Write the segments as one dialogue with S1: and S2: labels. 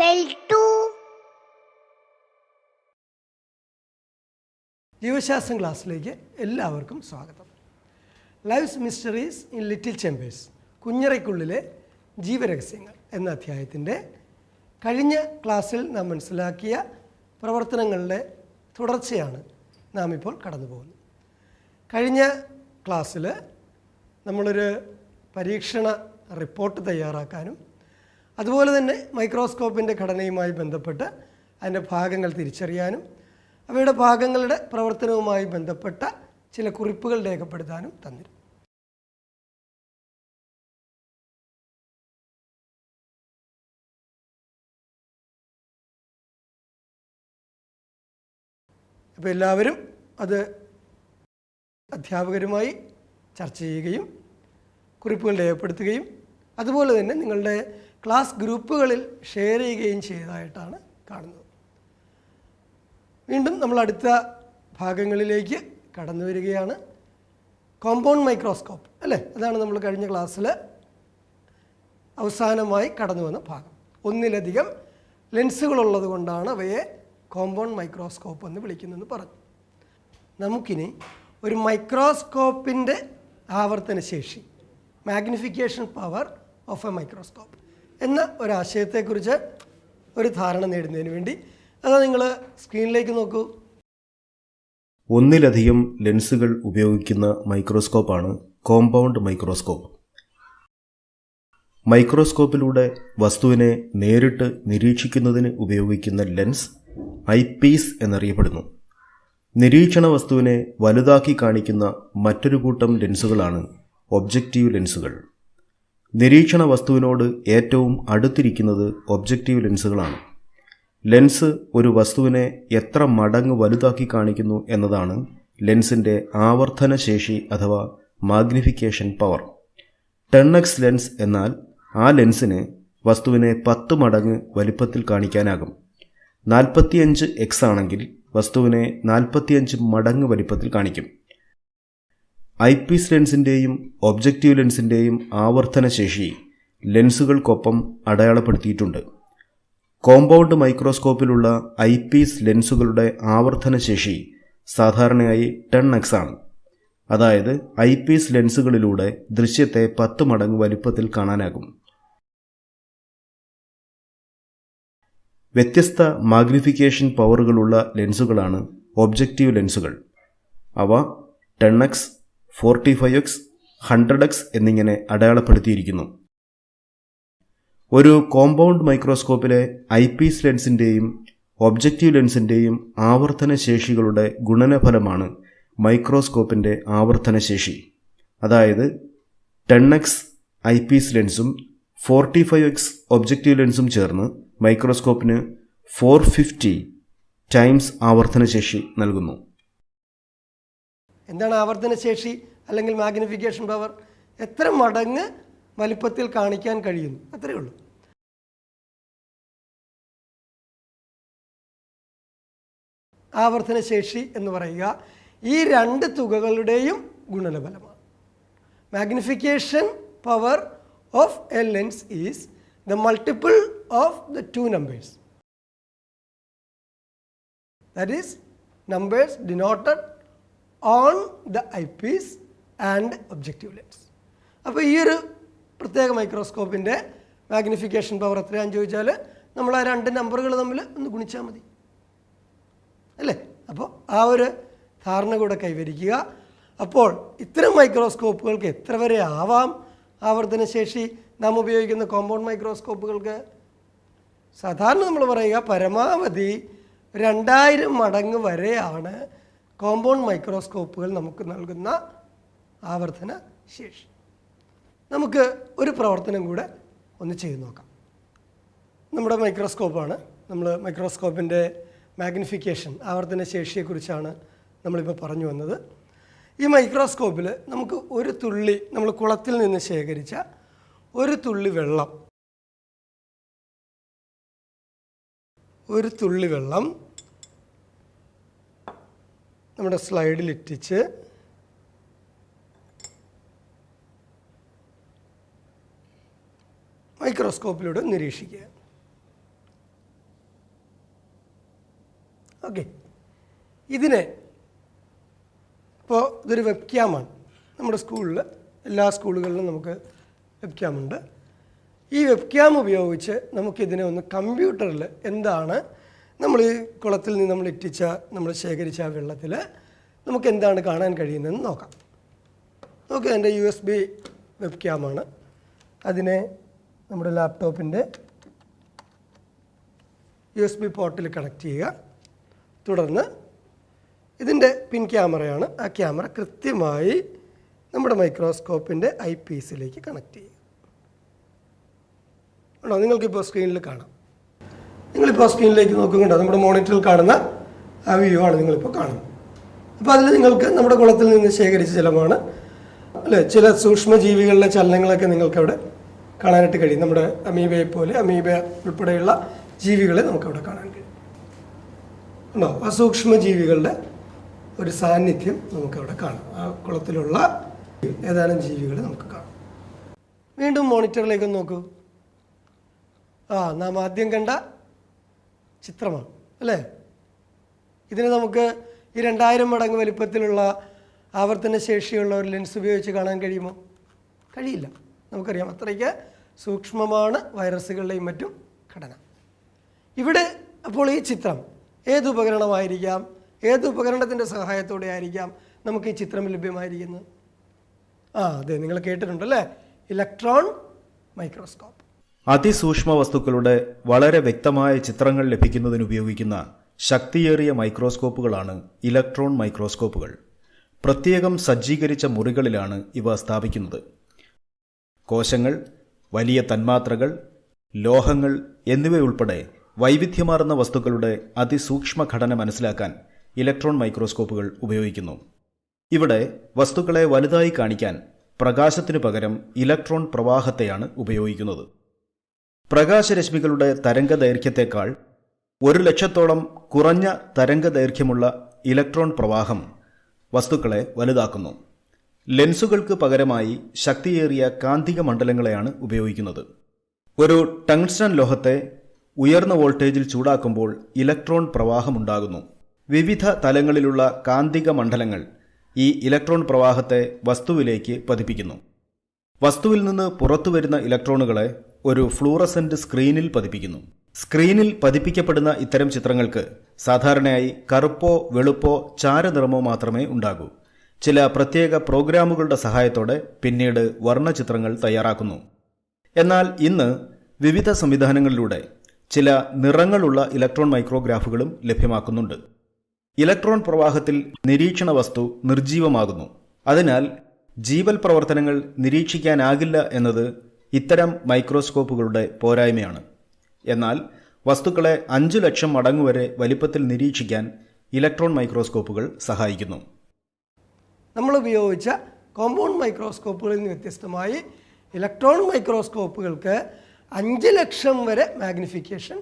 S1: L2
S2: ജീവശാസ്ത്രം ക്ലാസ്സിലേക്ക് എല്ലാവർക്കും സ്വാഗതം. Lives mysteries in little chambers, കുഞ്ഞറയ്ക്കുള്ളിലെ ജീവരഹസ്യങ്ങൾ എന്ന അധ്യായത്തിൻ്റെ കഴിഞ്ഞ ക്ലാസ്സിൽ നാം മനസ്സിലാക്കിയ പ്രവർത്തനങ്ങളുടെ തുടർച്ചയാണ് നാം ഇപ്പോൾ കടന്നു പോകുന്നത്. കഴിഞ്ഞ ക്ലാസ്സിൽ നമ്മളൊരു പരീക്ഷണ റിപ്പോർട്ട് തയ്യാറാക്കാനും അതുപോലെ തന്നെ മൈക്രോസ്കോപ്പിൻ്റെ ഘടനയുമായി ബന്ധപ്പെട്ട് അതിൻ്റെ ഭാഗങ്ങൾ തിരിച്ചറിയാനും അവയുടെ ഭാഗങ്ങളുടെ പ്രവർത്തനവുമായി ബന്ധപ്പെട്ട ചില കുറിപ്പുകൾ രേഖപ്പെടുത്താനും തന്നിരുന്നു. അപ്പോൾ എല്ലാവരും അത് അധ്യാപകരുമായി ചർച്ച ചെയ്യുകയും കുറിപ്പുകൾ രേഖപ്പെടുത്തുകയും അതുപോലെ തന്നെ നിങ്ങളുടെ ക്ലാസ് ഗ്രൂപ്പുകളിൽ ഷെയർ ചെയ്യുകയും ചെയ്തതായിട്ടാണ് കാണുന്നത്. വീണ്ടും നമ്മൾ അടുത്ത ഭാഗങ്ങളിലേക്ക് കടന്നു വരികയാണ്. കോമ്പൗണ്ട് മൈക്രോസ്കോപ്പ് അല്ലേ, അതാണ് നമ്മൾ കഴിഞ്ഞ ക്ലാസ്സിൽ അവസാനമായി കടന്നു വന്ന ഭാഗം. ഒന്നിലധികം ലെൻസുകളുള്ളത് കൊണ്ടാണ് അവയെ കോമ്പൗണ്ട് മൈക്രോസ്കോപ്പ് എന്ന് വിളിക്കുന്നതെന്ന് പറഞ്ഞു. നമുക്കിനി ഒരു മൈക്രോസ്കോപ്പിൻ്റെ ആവർത്തനശേഷി, magnification power of a microscope എന്ന ഒരാശയത്തെക്കുറിച്ച് ഒരു ധാരണ നേടുന്നതിന് വേണ്ടി അതാ നിങ്ങൾ സ്ക്രീനിലേക്ക് നോക്കൂ.
S3: ഒന്നിലധികം ലെൻസുകൾ ഉപയോഗിക്കുന്ന മൈക്രോസ്കോപ്പാണ് കോമ്പൗണ്ട് മൈക്രോസ്കോപ്പ്. മൈക്രോസ്കോപ്പിലൂടെ വസ്തുവിനെ നേരിട്ട് നിരീക്ഷിക്കുന്നതിന് ഉപയോഗിക്കുന്ന ലെൻസ് ഐപീസ് എന്നറിയപ്പെടുന്നു. നിരീക്ഷണ വസ്തുവിനെ വലുതാക്കി കാണിക്കുന്ന മറ്റൊരു കൂട്ടം ലെൻസുകളാണ് ഒബ്ജക്റ്റീവ് ലെൻസുകൾ. നിരീക്ഷണ വസ്തുവിനോട് ഏറ്റവും അടുത്തിരിക്കുന്നത് ഒബ്ജക്റ്റീവ് ലെൻസുകളാണ്. ലെൻസ് ഒരു വസ്തുവിനെ എത്ര മടങ്ങ് വലുതാക്കി കാണിക്കുന്നു എന്നതാണ് ലെൻസിൻ്റെ ആവർത്തന ശേഷി അഥവാ മാഗ്നിഫിക്കേഷൻ പവർ. 10x ലെൻസ് എന്നാൽ ആ ലെൻസിന് വസ്തുവിനെ 10 മടങ്ങ് വലിപ്പത്തിൽ കാണിക്കാനാകും. 45x ആണെങ്കിൽ വസ്തുവിനെ 45 മടങ്ങ് വലിപ്പത്തിൽ കാണിക്കും. ഐപീസ് ലെൻസിൻ്റെയും ഒബ്ജക്റ്റീവ് ലെൻസിൻ്റെയും ആവർത്തനശേഷി ലെൻസുകൾക്കൊപ്പം അടയാളപ്പെടുത്തിയിട്ടുണ്ട്. കോമ്പൗണ്ട് മൈക്രോസ്കോപ്പിലുള്ള ഐപീസ് ലെൻസുകളുടെ ആവർത്തനശേഷി സാധാരണയായി 10x ആണ്. അതായത് ഐപീസ് ലെൻസുകളിലൂടെ ദൃശ്യത്തെ 10 മടങ്ങ് വലിപ്പത്തിൽ കാണാനാകും. വ്യത്യസ്ത മാഗ്നിഫിക്കേഷൻ പവറുകളുള്ള ലെൻസുകളാണ് ഒബ്ജക്റ്റീവ് ലെൻസുകൾ. അവ 10x, 45x, 100x എന്നിങ്ങനെ അടയാളപ്പെടുത്തിയിരിക്കുന്നു. ഒരു കോമ്പൗണ്ട് മൈക്രോസ്കോപ്പിലെ ഐപീസ് ലെൻസിൻ്റെയും ഒബ്ജക്റ്റീവ് ലെൻസിൻ്റെയും ആവർത്തന ശേഷികളുടെ ഗുണനഫലമാണ് മൈക്രോസ്കോപ്പിൻ്റെ ആവർത്തനശേഷി. അതായത് 10x ഐപീസ് ലെൻസും 45x ഒബ്ജക്റ്റീവ് ലെൻസും ചേർന്ന് മൈക്രോസ്കോപ്പിന് 450 ടൈംസ് ആവർത്തനശേഷി നൽകുന്നു.
S2: എന്താണ് ആവർത്തനശേഷി അല്ലെങ്കിൽ മാഗ്നിഫിക്കേഷൻ പവർ? എത്ര മടങ്ങ് വലിപ്പത്തിൽ കാണിക്കാൻ കഴിയുന്നു, അത്രയേ ഉള്ളൂ. ആവർത്തനശേഷി എന്ന് പറയുക ഈ രണ്ട് തുകകളുടെയും ഗുണനഫലമാണ്. Magnification power of a lens is the multiple of the two numbers, that is numbers denoted on the eyepiece and objective lens. അപ്പോൾ ഈ ഒരു പ്രത്യേക മൈക്രോസ്കോപ്പിൻ്റെ മാഗ്നിഫിക്കേഷൻ പവർ എത്രയാണെന്ന് ചോദിച്ചാൽ നമ്മൾ ആ രണ്ട് നമ്പറുകൾ തമ്മിൽ ഒന്ന് ഗുണിച്ചാൽ മതി അല്ലേ. അപ്പോൾ ആ ഒരു ധാരണ കൂടെ കൈവരിക്കുക. അപ്പോൾ ഇത്തരം മൈക്രോസ്കോപ്പുകൾക്ക് എത്ര വരെ ആവാം ആവർത്തനശേഷി നാം ഉപയോഗിക്കുന്ന കോമ്പൗണ്ട് മൈക്രോസ്കോപ്പുകൾക്ക്? സാധാരണ നമ്മൾ പറയുക പരമാവധി 2000 മടങ്ങ് വരെയാണ് കോമ്പൗണ്ട് മൈക്രോസ്കോപ്പുകൾ നമുക്ക് നൽകുന്ന ആവർത്തന ശേഷി. നമുക്ക് ഒരു പ്രവർത്തനം കൂടെ ഒന്ന് ചെയ്തു നോക്കാം. നമ്മുടെ മൈക്രോസ്കോപ്പാണ്. നമ്മൾ മൈക്രോസ്കോപ്പിൻ്റെ മാഗ്നിഫിക്കേഷൻ ആവർത്തന ശേഷിയെക്കുറിച്ചാണ് നമ്മളിപ്പോൾ പറഞ്ഞു വന്നത്. ഈ മൈക്രോസ്കോപ്പിൽ നമുക്ക് ഒരു തുള്ളി, നമ്മൾ കുളത്തിൽ നിന്ന് ശേഖരിച്ച ഒരു തുള്ളി വെള്ളം നമ്മുടെ സ്ലൈഡിൽ ഇട്ടിച്ച് മൈക്രോസ്കോപ്പിലൂടെ നിരീക്ഷിക്കുക. ഓക്കെ, ഇതിനെ ഇപ്പോൾ ഇതൊരു വെബ് ക്യാമാണ്. നമ്മുടെ സ്കൂളിൽ എല്ലാ സ്കൂളുകളിലും നമുക്ക് വെബ് ക്യാമുണ്ട്. ഈ വെബ് ക്യാം ഉപയോഗിച്ച് നമുക്കിതിനെ ഒന്ന് കമ്പ്യൂട്ടറിൽ എന്താണ് നമ്മൾ ഈ കുളത്തിൽ നിന്ന് നമ്മൾ ശേഖരിച്ച ആ വെള്ളത്തിൽ നമുക്ക് എന്താണ് കാണാൻ കഴിയുന്നതെന്ന് നോക്കാം. നോക്കുക, എൻ്റെ USB വെബ് ക്യാമാണ്. അതിനെ നമ്മുടെ ലാപ്ടോപ്പിൻ്റെ USB പോർട്ടിൽ കണക്ട് ചെയ്യുക. തുടർന്ന് ഇതിൻ്റെ പിൻ ക്യാമറയാണ്. ആ ക്യാമറ കൃത്യമായി നമ്മുടെ മൈക്രോസ്കോപ്പിൻ്റെ ഐ പീസിലേക്ക് കണക്ട് ചെയ്യുക. ആണോ, നിങ്ങൾക്കിപ്പോൾ സ്ക്രീനിൽ കാണാം. നിങ്ങളിപ്പോൾ സ്ക്രീനിലേക്ക് നോക്കുന്നുണ്ടോ? നമ്മുടെ മോണിറ്ററിൽ കാണുന്ന ആ വ്യൂ ആണ് നിങ്ങളിപ്പോൾ കാണുന്നത്. അപ്പോൾ അതിൽ നിങ്ങൾക്ക് നമ്മുടെ കുളത്തിൽ നിന്ന് ശേഖരിച്ച ജലമാണ് അല്ലേ. ചില സൂക്ഷ്മജീവികളുടെ ചലനങ്ങളൊക്കെ നിങ്ങൾക്കവിടെ കാണാനായിട്ട് കഴിയും. നമ്മുടെ അമീബയെ പോലെ, അമീബ ഉൾപ്പെടെയുള്ള ജീവികളെ നമുക്കവിടെ കാണാൻ കഴിയും. ഉണ്ടോ? ആ സൂക്ഷ്മജീവികളുടെ ഒരു സാന്നിധ്യം നമുക്കവിടെ കാണാം. ആ കുളത്തിലുള്ള ഏതാനും ജീവികളെ നമുക്ക് കാണാം. വീണ്ടും മോണിറ്ററിലേക്ക് നോക്കൂ. നാം ആദ്യം കണ്ട ചിത്രമാണ് അല്ലേ. ഇതിനെ നമുക്ക് ഈ 2000 മടങ്ങ് വലിപ്പത്തിലുള്ള ആവർത്തന ശേഷിയുള്ള ഒരു ലെൻസ് ഉപയോഗിച്ച് കാണാൻ കഴിയുമോ? കഴിയില്ല. നമുക്കറിയാം, അത്രയ്ക്ക് സൂക്ഷ്മമാണ് വൈറസുകളുടെയും മറ്റും ഘടന. ഇവിടെ അപ്പോൾ ഈ ചിത്രം ഏത് ഉപകരണമായിരിക്കാം, ഏത് ഉപകരണത്തിൻ്റെ സഹായത്തോടെ ആയിരിക്കാം നമുക്ക് ഈ ചിത്രം ലഭ്യമായിരിക്കുന്നത്? അതെ, നിങ്ങൾ കേട്ടിട്ടുണ്ടല്ലേ, ഇലക്ട്രോൺ മൈക്രോസ്കോപ്പ്.
S3: അതിസൂക്ഷ്മ വസ്തുക്കളുടെ വളരെ വ്യക്തമായ ചിത്രങ്ങൾ ലഭിക്കുന്നതിന് ഉപയോഗിക്കുന്ന ശക്തിയേറിയ മൈക്രോസ്കോപ്പുകളാണ് ഇലക്ട്രോൺ മൈക്രോസ്കോപ്പുകൾ. പ്രത്യേകം സജ്ജീകരിച്ച മുറികളിലാണ് ഇവ സ്ഥാപിക്കുന്നത്. കോശങ്ങൾ, വലിയ തന്മാത്രകൾ, ലോഹങ്ങൾ എന്നിവയുൾപ്പെടെ വൈവിധ്യമാർന്ന വസ്തുക്കളുടെ അതിസൂക്ഷ്മ ഘടന മനസ്സിലാക്കാൻ ഇലക്ട്രോൺ മൈക്രോസ്കോപ്പുകൾ ഉപയോഗിക്കുന്നു. ഇവിടെ വസ്തുക്കളെ വലുതായി കാണിക്കാൻ പ്രകാശത്തിനു പകരം ഇലക്ട്രോൺ പ്രവാഹത്തെയാണ് ഉപയോഗിക്കുന്നത്. പ്രകാശരശ്മികളുടെ തരംഗദൈർഘ്യത്തേക്കാൾ 100,000-ഓളം കുറഞ്ഞ തരംഗദൈർഘ്യമുള്ള ഇലക്ട്രോൺ പ്രവാഹം വസ്തുക്കളെ വലുതാക്കുന്നു. ലെൻസുകൾക്ക് പകരമായി ശക്തിയേറിയ കാന്തിക മണ്ഡലങ്ങളെയാണ് ഉപയോഗിക്കുന്നത്. ഒരു ടങ്സ്റ്റൺ ലോഹത്തെ ഉയർന്ന വോൾട്ടേജിൽ ചൂടാക്കുമ്പോൾ ഇലക്ട്രോൺ പ്രവാഹമുണ്ടാകുന്നു. വിവിധ തലങ്ങളിലുള്ള കാന്തിക മണ്ഡലങ്ങൾ ഈ ഇലക്ട്രോൺ പ്രവാഹത്തെ വസ്തുവിലേക്ക് പതിപ്പിക്കുന്നു. വസ്തുവിൽ നിന്ന് പുറത്തുവരുന്ന ഇലക്ട്രോണുകളെ ഒരു ഫ്ലൂറസെന്റ് സ്ക്രീനിൽ പതിപ്പിക്കുന്നു. സ്ക്രീനിൽ പതിപ്പിക്കപ്പെടുന്ന ഇത്തരം ചിത്രങ്ങൾക്ക് സാധാരണയായി കറുപ്പോ വെളുപ്പോ ചാരനിറമോ മാത്രമേ ഉണ്ടാകൂ. ചില പ്രത്യേക പ്രോഗ്രാമുകളുടെ സഹായത്തോടെ പിന്നീട് വർണ്ണചിത്രങ്ങൾ തയ്യാറാക്കുന്നു. എന്നാൽ ഇന്ന് വിവിധ സംവിധാനങ്ങളിലൂടെ ചില നിറങ്ങളുള്ള ഇലക്ട്രോൺ മൈക്രോഗ്രാഫുകളും ലഭ്യമാക്കുന്നുണ്ട്. ഇലക്ട്രോൺ പ്രവാഹത്തിൽ നിരീക്ഷണ വസ്തു നിർജീവമാകുന്നു. അതിനാൽ ജീവൽ പ്രവർത്തനങ്ങൾ നിരീക്ഷിക്കാനാകില്ല എന്നത് ഇത്തരം മൈക്രോസ്കോപ്പുകളുടെ പോരായ്മയാണ്. എന്നാൽ വസ്തുക്കളെ 5 ലക്ഷം മടങ്ങ് വരെ വലിപ്പത്തിൽ നിരീക്ഷിക്കാൻ ഇലക്ട്രോൺ മൈക്രോസ്കോപ്പുകൾ സഹായിക്കുന്നു.
S2: നമ്മൾ ഉപയോഗിച്ച കോമ്പൗണ്ട് മൈക്രോസ്കോപ്പുകളിൽ നിന്ന് വ്യത്യസ്തമായി ഇലക്ട്രോൺ മൈക്രോസ്കോപ്പുകൾക്ക് 5 ലക്ഷം വരെ മാഗ്നിഫിക്കേഷൻ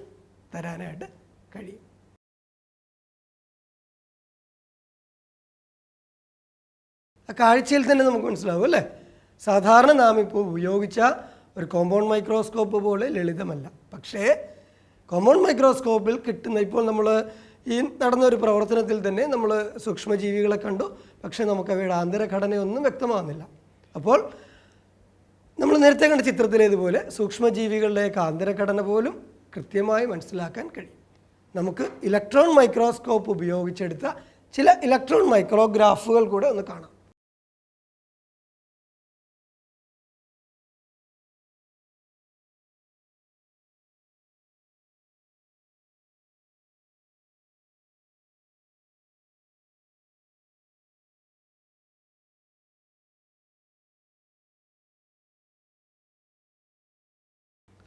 S2: തരാനായിട്ട് കഴിയും. ആ കാഴ്ചയിൽ തന്നെ നമുക്ക് മനസ്സിലാവും അല്ലേ. സാധാരണ നാം ഇപ്പോൾ ഉപയോഗിച്ച ഒരു കോമ്പൗണ്ട് മൈക്രോസ്കോപ്പ് പോലെ ലളിതമല്ല. പക്ഷേ കോമ്പൗണ്ട് മൈക്രോസ്കോപ്പിൽ കിട്ടുന്ന, ഇപ്പോൾ നമ്മൾ ഈ നടന്നൊരു പ്രവർത്തനത്തിൽ തന്നെ നമ്മൾ സൂക്ഷ്മജീവികളെ കണ്ടു, പക്ഷേ നമുക്ക് അവയുടെ ആന്തരഘടനയൊന്നും വ്യക്തമാകുന്നില്ല. അപ്പോൾ നമ്മൾ നേരത്തെ കണ്ട ചിത്രത്തിലേതുപോലെ സൂക്ഷ്മജീവികളുടെയൊക്കെ ആന്തരഘടന പോലും കൃത്യമായി മനസ്സിലാക്കാൻ കഴിയും. നമുക്ക് ഇലക്ട്രോൺ മൈക്രോസ്കോപ്പ് ഉപയോഗിച്ചെടുത്ത ചില ഇലക്ട്രോൺ മൈക്രോഗ്രാഫുകൾ കൂടെ ഒന്ന് കാണാം.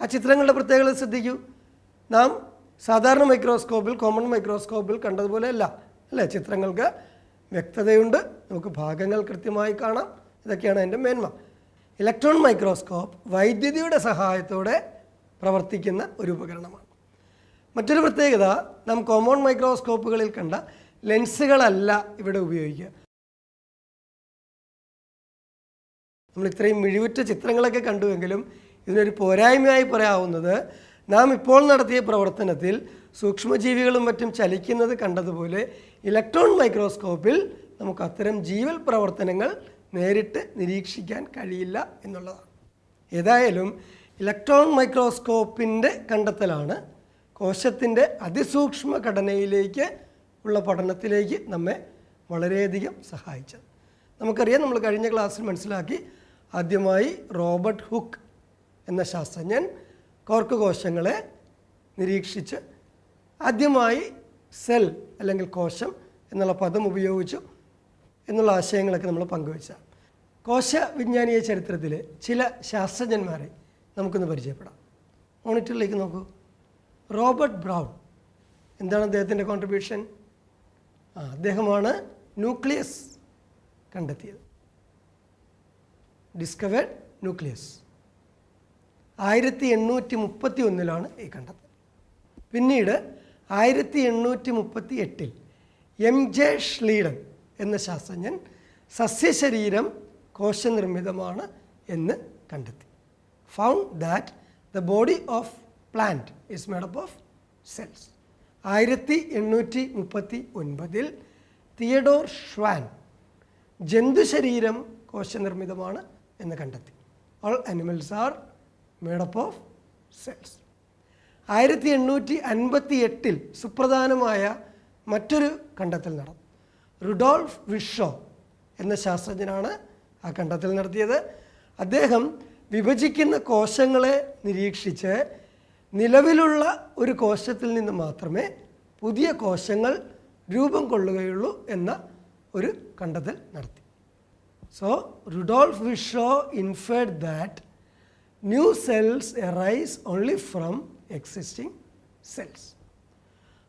S2: ആ ചിത്രങ്ങളുടെ പ്രത്യേകത ശ്രദ്ധിക്കൂ. നാം സാധാരണ മൈക്രോസ്കോപ്പിൽ, കോമൺ മൈക്രോസ്കോപ്പിൽ കണ്ടതുപോലെ അല്ലേ. ചിത്രങ്ങൾക്ക് വ്യക്തതയുണ്ട്, നമുക്ക് ഭാഗങ്ങൾ കൃത്യമായി കാണാം. ഇതൊക്കെയാണ് അതിൻ്റെ മേന്മ. ഇലക്ട്രോൺ മൈക്രോസ്കോപ്പ് വൈദ്യുതിയുടെ സഹായത്തോടെ പ്രവർത്തിക്കുന്ന ഒരു ഉപകരണമാണ്. മറ്റൊരു പ്രത്യേകത, നാം കോമൺ മൈക്രോസ്കോപ്പുകളിൽ കണ്ട ലെൻസുകളല്ല ഇവിടെ ഉപയോഗിക്കുക. നമ്മൾ ഇത്രയും മിഴിവുറ്റ ചിത്രങ്ങളൊക്കെ കണ്ടുവെങ്കിലും ഇതിനൊരു പോരായ്മയായി പറയാവുന്നത്, നാം ഇപ്പോൾ നടത്തിയ പ്രവർത്തനത്തിൽ സൂക്ഷ്മജീവികളും മറ്റും ചലിക്കുന്നത് കണ്ടതുപോലെ ഇലക്ട്രോൺ മൈക്രോസ്കോപ്പിൽ നമുക്ക് അത്തരം ജീവൽ പ്രവർത്തനങ്ങൾ നേരിട്ട് നിരീക്ഷിക്കാൻ കഴിയില്ല എന്നുള്ളതാണ്. ഏതായാലും ഇലക്ട്രോൺ മൈക്രോസ്കോപ്പിൻ്റെ കണ്ടെത്തലാണ് കോശത്തിൻ്റെ അതിസൂക്ഷ്മ ഘടനയിലേക്ക് ഉള്ള പഠനത്തിലേക്ക് നമ്മെ വളരെയധികം സഹായിച്ചത്. നമുക്കറിയാം, നമ്മൾ കഴിഞ്ഞ ക്ലാസ്സിൽ മനസ്സിലാക്കി, ആദ്യമായി റോബർട്ട് ഹുക്ക് എന്ന ശാസ്ത്രജ്ഞൻ കോർക്ക് കോശങ്ങളെ നിരീക്ഷിച്ച് ആദ്യമായി സെൽ അല്ലെങ്കിൽ കോശം എന്നുള്ള പദം ഉപയോഗിച്ചു എന്നുള്ള ആശയങ്ങളൊക്കെ നമ്മൾ പങ്കുവെച്ചാണ്. കോശവിജ്ഞാനീയ ചരിത്രത്തിലെ ചില ശാസ്ത്രജ്ഞന്മാരെ നമുക്കൊന്ന് പരിചയപ്പെടാം. മോണിറ്ററിലേക്ക് നോക്കൂ. Robert brown. എന്താണ് അദ്ദേഹത്തിൻ്റെ കോൺട്രിബ്യൂഷൻ? അദ്ദേഹമാണ് ന്യൂക്ലിയസ് കണ്ടെത്തിയത്. ഡിസ്കവേർഡ് ന്യൂക്ലിയസ് 1831 ഈ കണ്ടെത്തൽ. പിന്നീട് 1838 MJ ഷ്ലീഡൻ എന്ന ശാസ്ത്രജ്ഞൻ സസ്യശരീരം കോശനിർമ്മിതമാണ് എന്ന് കണ്ടെത്തി. Found that the body of plant is made up of cells. 1839 Theodor Schwann ജന്തുശരീരം കോശനിർമ്മിതമാണ് എന്ന് കണ്ടെത്തി. All animals are made up of cells. 1858 സുപ്രധാനമായ മറ്റൊരു കണ്ടെത്തൽ നടന്നു. റുഡോൾഫ് വിർഷോ എന്ന ശാസ്ത്രജ്ഞനാണ് ആ കണ്ടെത്തൽ നടത്തിയത്. അദ്ദേഹം വിഭജിക്കുന്ന കോശങ്ങളെ നിരീക്ഷിച്ച് നിലവിലുള്ള ഒരു കോശത്തിൽ നിന്ന് മാത്രമേ പുതിയ കോശങ്ങൾ രൂപം കൊള്ളുകയുള്ളൂ എന്ന ഒരു കണ്ടെത്തൽ നടത്തി. So Rudolf Virchow inferred that new cells arise only from existing cells.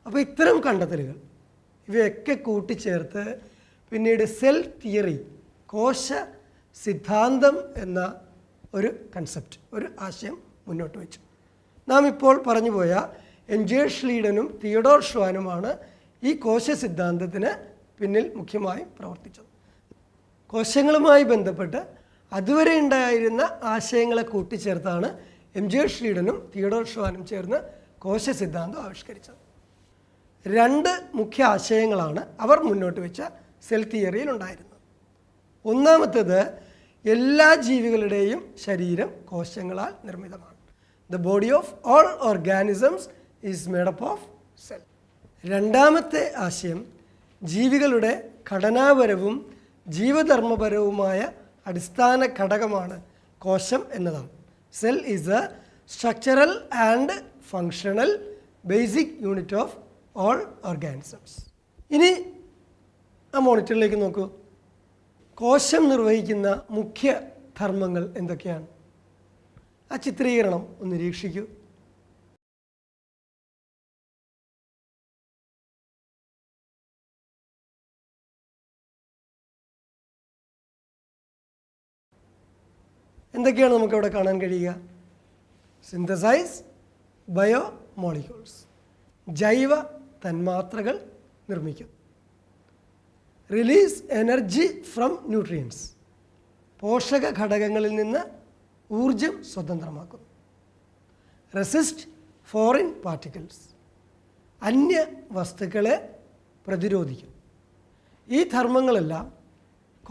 S2: അപ്പോൾ ഇത്തരം കണ്ടെത്തലുകൾ ഇവയൊക്കെ കൂട്ടിച്ചേർത്ത് പിന്നീട് സെൽ തിയറി, കോശ സിദ്ധാന്തം എന്ന ഒരു കൺസെപ്റ്റ്, ഒരു ആശയം മുന്നോട്ട് വെച്ചു. നാം ഇപ്പോൾ പറഞ്ഞുപോയ MJ ഷ്ലീഡനും തിയഡോർ ഷ്വാനുമാണ് ഈ കോശ സിദ്ധാന്തത്തിന് പിന്നിൽ മുഖ്യമായും പ്രവർത്തിച്ചത്. കോശങ്ങളുമായി ബന്ധപ്പെട്ട് അതുവരെ ഉണ്ടായിരുന്ന ആശയങ്ങളെ കൂട്ടിച്ചേർത്താണ് MJ ഷ്ലീഡനും തിയഡോർ ഷ്വാനും ചേർന്ന് കോശ സിദ്ധാന്തം ആവിഷ്കരിച്ചത്. രണ്ട് മുഖ്യ ആശയങ്ങളാണ് അവർ മുന്നോട്ട് വെച്ച സെൽ തിയറിയിൽ ഉണ്ടായിരുന്നത്. ഒന്നാമത്തേത്, എല്ലാ ജീവികളുടെയും ശരീരം കോശങ്ങളാൽ നിർമ്മിതമാണ്. The body of all organisms is made up of cell. രണ്ടാമത്തെ ആശയം, ജീവികളുടെ ഘടനാപരവും ജീവധർമ്മപരവുമായ അടിസ്ഥാന ഘടകമാണ് കോശം എന്നതാണ്. Cell is a structural and functional basic unit of all organisms. ഇനി ആ മോണിറ്ററിലേക്ക് നോക്കൂ. കോശം നിർവഹിക്കുന്ന മുഖ്യ ധർമ്മങ്ങൾ എന്തൊക്കെയാണ്? ആ ചിത്രീകരണം ഒന്ന് നിരീക്ഷിക്കൂ. എന്തൊക്കെയാണ് നമുക്കവിടെ കാണാൻ കഴിയുക? സിന്തസൈസ് ബയോ മോളിക്യൂൾസ്, ജൈവ തന്മാത്രകൾ നിർമ്മിക്കും. റിലീസ് എനർജി ഫ്രം ന്യൂട്രിയൻസ്, പോഷക ഘടകങ്ങളിൽ നിന്ന് ഊർജം സ്വതന്ത്രമാക്കുന്നു. റെസിസ്റ്റ് ഫോറിൻ പാർട്ടിക്കിൾസ്, അന്യ വസ്തുക്കളെ പ്രതിരോധിക്കും. ഈ ധർമ്മങ്ങളെല്ലാം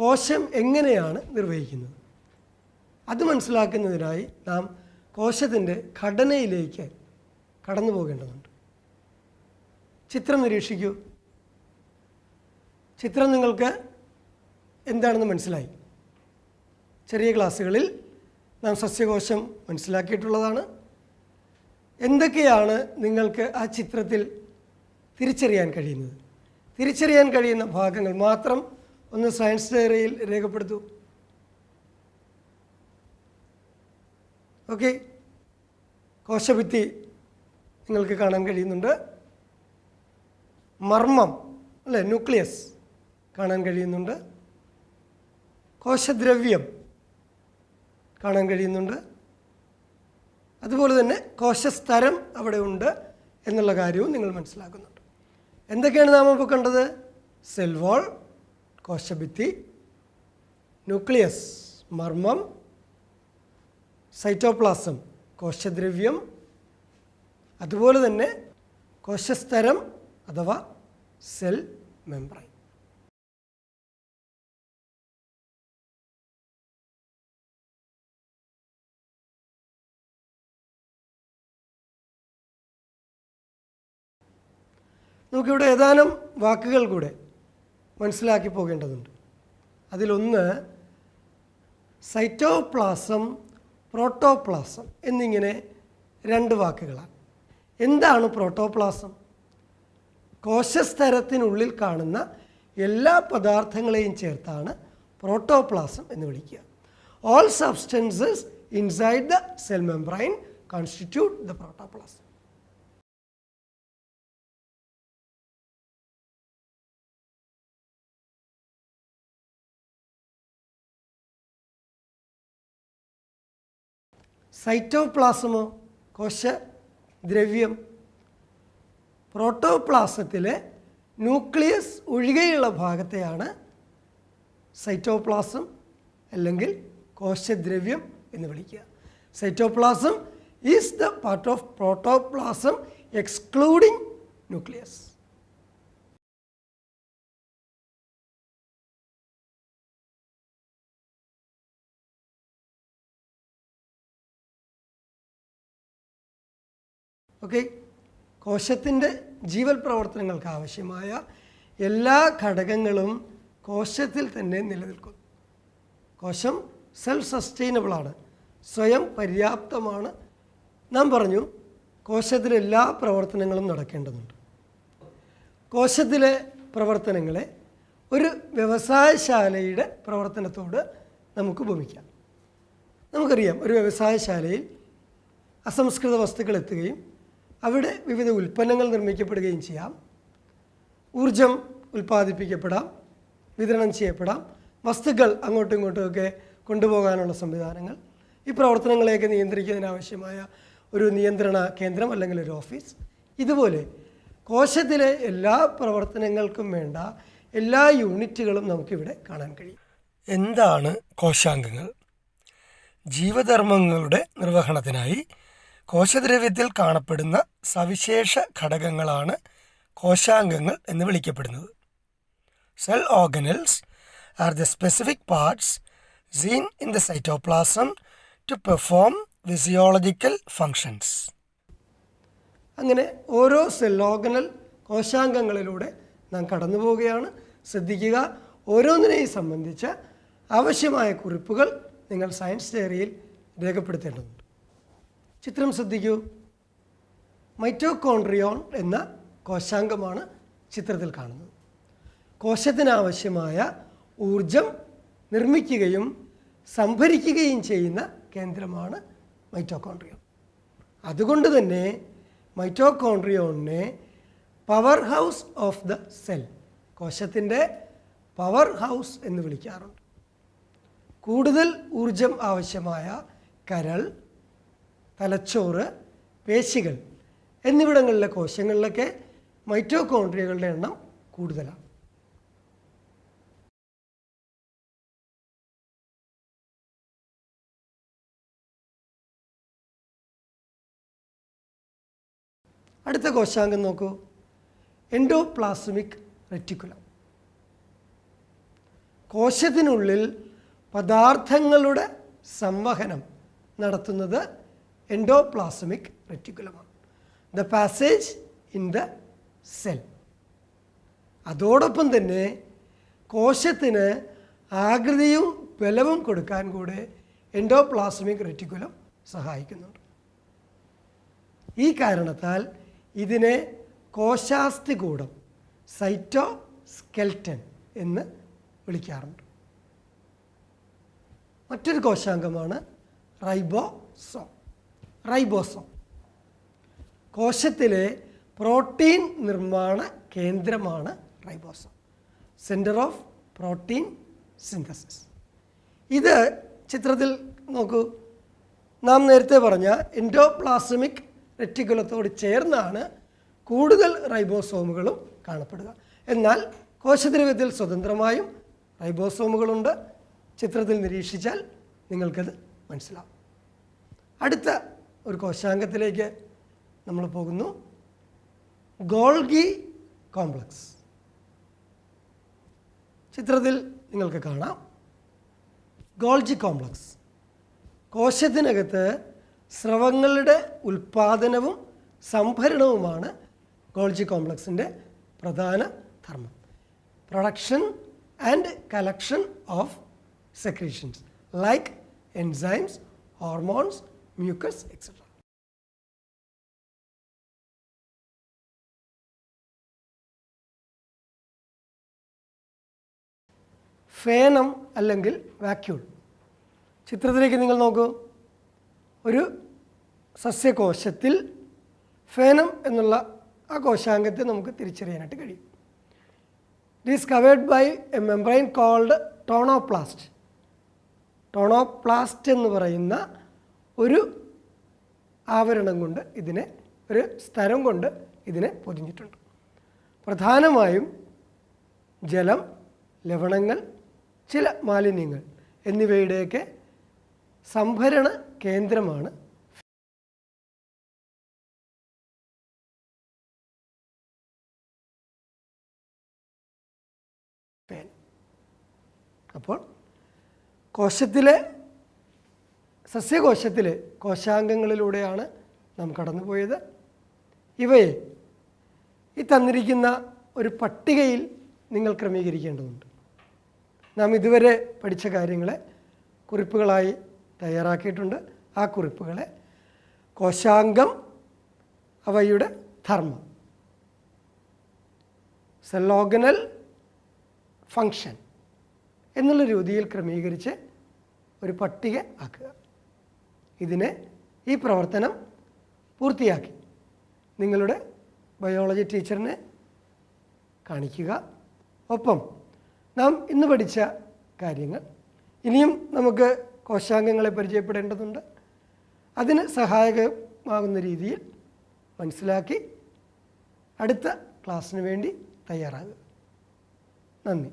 S2: കോശം എങ്ങനെയാണ് നിർവഹിക്കുന്നത് അത് മനസ്സിലാക്കുന്നതിനായി നാം കോശത്തിൻ്റെ ഘടനയിലേക്ക് കടന്നു പോകേണ്ടതുണ്ട്. ചിത്രം നിരീക്ഷിക്കൂ. ചിത്രം നിങ്ങൾക്ക് എന്താണെന്ന് മനസ്സിലായി. ചെറിയ ക്ലാസ്സുകളിൽ നാം സസ്യകോശം മനസ്സിലാക്കിയിട്ടുള്ളതാണ്. എന്തൊക്കെയാണ് നിങ്ങൾക്ക് ആ ചിത്രത്തിൽ തിരിച്ചറിയാൻ കഴിയുന്നത്? തിരിച്ചറിയാൻ കഴിയുന്ന ഭാഗങ്ങൾ മാത്രം ഒന്ന് സയൻസ് ഡയറിയിൽ രേഖപ്പെടുത്തൂ. ഓക്കെ, കോശഭിത്തി നിങ്ങൾക്ക് കാണാൻ കഴിയുന്നുണ്ട്. മർമ്മം അല്ലേ, ന്യൂക്ലിയസ് കാണാൻ കഴിയുന്നുണ്ട്. കോശദ്രവ്യം കാണാൻ കഴിയുന്നുണ്ട്. അതുപോലെ തന്നെ കോശസ്തരം അവിടെ ഉണ്ട് എന്നുള്ള കാര്യവും നിങ്ങൾ മനസ്സിലാക്കുന്നുണ്ട്. എന്തൊക്കെയാണ് നാം ഇപ്പോൾ കണ്ടത്? സെൽ വാൾ, കോശഭിത്തി, ന്യൂക്ലിയസ് മർമ്മം, സൈറ്റോപ്ലാസം കോശദ്രവ്യം, അതുപോലെ തന്നെ കോശസ്തരം അഥവാ സെൽ മെംബ്രെയിൻ. നമുക്കിവിടെ ഏതാനും വാക്കുകൾ കൂടെ മനസ്സിലാക്കി പോകേണ്ടതുണ്ട്. അതിലൊന്ന് സൈറ്റോപ്ലാസം, പ്രോട്ടോപ്ലാസം എന്നിങ്ങനെ രണ്ട് വാക്കുകളാണ്. എന്താണ് പ്രോട്ടോപ്ലാസം? കോശസ്തരത്തിനുള്ളിൽ കാണുന്ന എല്ലാ പദാർത്ഥങ്ങളെയും ചേർത്താണ് പ്രോട്ടോപ്ലാസം എന്ന് വിളിക്കുക. All substances inside the cell membrane constitute the protoplasm. സൈറ്റോപ്ലാസമോ കോശദ്രവ്യം. പ്രോട്ടോപ്ലാസത്തിലെ ന്യൂക്ലിയസ് ഒഴികെയുള്ള ഭാഗത്തെയാണ് സൈറ്റോപ്ലാസം അല്ലെങ്കിൽ കോശദ്രവ്യം എന്ന് വിളിക്കുക. Cytoplasm is the part of protoplasm excluding nucleus. Okay, കോശത്തിൻ്റെ ജീവൽ പ്രവർത്തനങ്ങൾക്ക് ആവശ്യമായ എല്ലാ ഘടകങ്ങളും കോശത്തിൽ തന്നെ നിലനിൽക്കുന്നു. കോശം സെൽഫ് സസ്റ്റൈനബിളാണ്, സ്വയം പര്യാപ്തമാണ്. നാം പറഞ്ഞു കോശത്തിലെ എല്ലാ പ്രവർത്തനങ്ങളും നടക്കേണ്ടതുണ്ട്. കോശത്തിലെ പ്രവർത്തനങ്ങളെ ഒരു വ്യവസായശാലയുടെ പ്രവർത്തനത്തോട് നമുക്ക് ഉപമിക്കാം. നമുക്കറിയാം, ഒരു വ്യവസായശാലയിൽ അസംസ്കൃത വസ്തുക്കൾ എത്തുകയും അവിടെ വിവിധ ഉൽപ്പന്നങ്ങൾ നിർമ്മിക്കപ്പെടുകയും ചെയ്യാം. ഊർജം ഉൽപ്പാദിപ്പിക്കപ്പെടാം, വിതരണം ചെയ്യപ്പെടാം, വസ്തുക്കൾ അങ്ങോട്ടും ഇങ്ങോട്ടുമൊക്കെ കൊണ്ടുപോകാനുള്ള സംവിധാനങ്ങൾ. ഈ പ്രവർത്തനങ്ങളെയൊക്കെ നിയന്ത്രിക്കുന്നതിനാവശ്യമായ ഒരു നിയന്ത്രണ കേന്ദ്രം അല്ലെങ്കിൽ ഒരു ഓഫീസ്. ഇതുപോലെ കോശത്തിലെ എല്ലാ പ്രവർത്തനങ്ങൾക്കും വേണ്ട എല്ലാ യൂണിറ്റുകളും നമുക്കിവിടെ കാണാൻ കഴിയും. എന്താണ് കോശാംഗങ്ങൾ? ജീവധർമ്മങ്ങളുടെ നിർവഹണത്തിനായി കോശദ്രവ്യത്തിൽ കാണപ്പെടുന്ന സവിശേഷ ഘടകങ്ങളാണ് കോശാംഗങ്ങൾ എന്ന് വിളിക്കപ്പെടുന്നത്. Cell organelles are the specific parts seen in the cytoplasm to perform physiological functions. അങ്ങനെ ഓരോ സെൽ ഓർഗനൽ കോശാംഗങ്ങളിലൂടെ നാം കടന്നു പോവുകയാണ്. ശ്രദ്ധിക്കുക, ഓരോന്നിനെയും സംബന്ധിച്ച ആവശ്യമായ കുറിപ്പുകൾ നിങ്ങൾ സയൻസ് ഡയറിയിൽ രേഖപ്പെടുത്തേണ്ടതുണ്ട്. ചിത്രം ശ്രദ്ധിക്കൂ. മൈറ്റോകോൺട്രിയോൺ എന്ന കോശാംഗമാണ് ചിത്രത്തിൽ കാണുന്നത്. കോശത്തിനാവശ്യമായ ഊർജം നിർമ്മിക്കുകയും സംഭരിക്കുകയും ചെയ്യുന്ന കേന്ദ്രമാണ് മൈറ്റോകോൺട്രിയോൺ. അതുകൊണ്ട് തന്നെ മൈറ്റോകോൺട്രിയോണിനെ power house of the cell, കോശത്തിൻ്റെ പവർ ഹൗസ് എന്ന് വിളിക്കാറുണ്ട്. കൂടുതൽ ഊർജം ആവശ്യമായ കരൾ, തലച്ചോറ്, പേശികൾ എന്നിവിടങ്ങളിലെ കോശങ്ങളിലൊക്കെ മൈറ്റോകോൺട്രിയകളുടെ എണ്ണം കൂടുതലാണ്. അടുത്ത കോശാംഗം നോക്കൂ, എൻഡോപ്ലാസ്മിക് റെറ്റിക്കുലം. കോശത്തിനുള്ളിൽ പദാർത്ഥങ്ങളുടെ സംവഹനം നടത്തുന്നത് എൻഡോപ്ലാസ്മിക് റെറ്റിക്കുലമാണ്. The passage in the cell. അതോടൊപ്പം തന്നെ കോശത്തിന് ആകൃതിയും ബലവും കൊടുക്കാൻ കൂടെ എൻഡോപ്ലാസ്മിക് റെറ്റിക്കുലം സഹായിക്കുന്നുണ്ട്. ഈ കാരണത്താൽ ഇതിനെ കോശാസ്ഥികൂടം, സൈറ്റോസ്കെൽറ്റൻ എന്ന് വിളിക്കാറുണ്ട്. മറ്റൊരു കോശാംഗമാണ് റൈബോസോം. കോശത്തിലെ പ്രോട്ടീൻ നിർമ്മാണ കേന്ദ്രമാണ് ribosome, centre of protein synthesis. ഇത് ചിത്രത്തിൽ നോക്കൂ. നാം നേരത്തെ പറഞ്ഞ എൻഡോപ്ലാസ്മിക് റെറ്റിക്കുലത്തോട് ചേർന്നാണ് കൂടുതൽ റൈബോസോമുകളും കാണപ്പെടുക. എന്നാൽ കോശദ്രവ്യത്തിൽ സ്വതന്ത്രമായും റൈബോസോമുകളുണ്ട്. ചിത്രത്തിൽ നിരീക്ഷിച്ചാൽ നിങ്ങൾക്കത് മനസ്സിലാവും. അടുത്ത ഒരു കോശാംഗത്തിലേക്ക് നമ്മൾ പോകുന്നു. Golgi complex. ചിത്രത്തിൽ നിങ്ങൾക്ക് കാണാം ഗോൾജി കോംപ്ലക്സ്. കോശത്തിനകത്ത് സ്രവങ്ങളുടെ ഉൽപ്പാദനവും സംഭരണവുമാണ് ഗോൾജി കോംപ്ലക്സിൻ്റെ പ്രധാന ധർമ്മം. Production and collection of secretions like enzymes, hormones, mucus etcetera. ഫേനം അല്ലെങ്കിൽ വാക്യൂൾ. ചിത്രത്തിലേക്ക് നിങ്ങൾ നോക്കൂ. ഒരു സസ്യകോശത്തിൽ ഫേനം എന്നുള്ള ആ കോശാംഗത്തെ നമുക്ക് തിരിച്ചറിയാനായിട്ട് കഴിയും. It is covered by a membrane called tonoplast. Tonoplast എന്ന് പറയുന്ന ഒരു ആവരണം കൊണ്ട് ഇതിനെ, ഒരു സ്തരം കൊണ്ട് ഇതിനെ പൊതിഞ്ഞിട്ടുണ്ട്. പ്രധാനമായും ജലം, ലവണങ്ങൾ, ചില മാലിന്യങ്ങൾ എന്നിവയുടെയൊക്കെ സംഭരണ കേന്ദ്രമാണ് ഫേൻ. അപ്പോൾ സസ്യകോശത്തിലെ കോശാംഗങ്ങളിലൂടെയാണ് നാം കടന്നുപോയത്. ഇവയെ ഈ തന്നിരിക്കുന്ന ഒരു പട്ടികയിൽ നിങ്ങൾ ക്രമീകരിക്കേണ്ടതുണ്ട്. നാം ഇതുവരെ പഠിച്ച കാര്യങ്ങളെ കുറിപ്പുകളായി തയ്യാറാക്കിയിട്ടുണ്ട്. ആ കുറിപ്പുകളെ കോശാംഗം, അവയുടെ ധർമ്മം, സെൽ ഓർഗനൽ ഫങ്ഷൻ എന്നുള്ള രീതിയിൽ ക്രമീകരിച്ച് ഒരു പട്ടിക ആക്കുക. ഈ പ്രവർത്തനം പൂർത്തിയാക്കി നിങ്ങളുടെ ബയോളജി ടീച്ചറിനെ കാണിക്കുക. ഒപ്പം നാം ഇന്ന് പഠിച്ച കാര്യങ്ങൾ ഇനിയും നമുക്ക് കോശാംഗങ്ങളെ പരിചയപ്പെടേണ്ടതുണ്ട്. അതിന് സഹായകമാകുന്ന രീതിയിൽ മനസ്സിലാക്കി അടുത്ത ക്ലാസ്സിന് വേണ്ടി തയ്യാറാകുക. നന്ദി.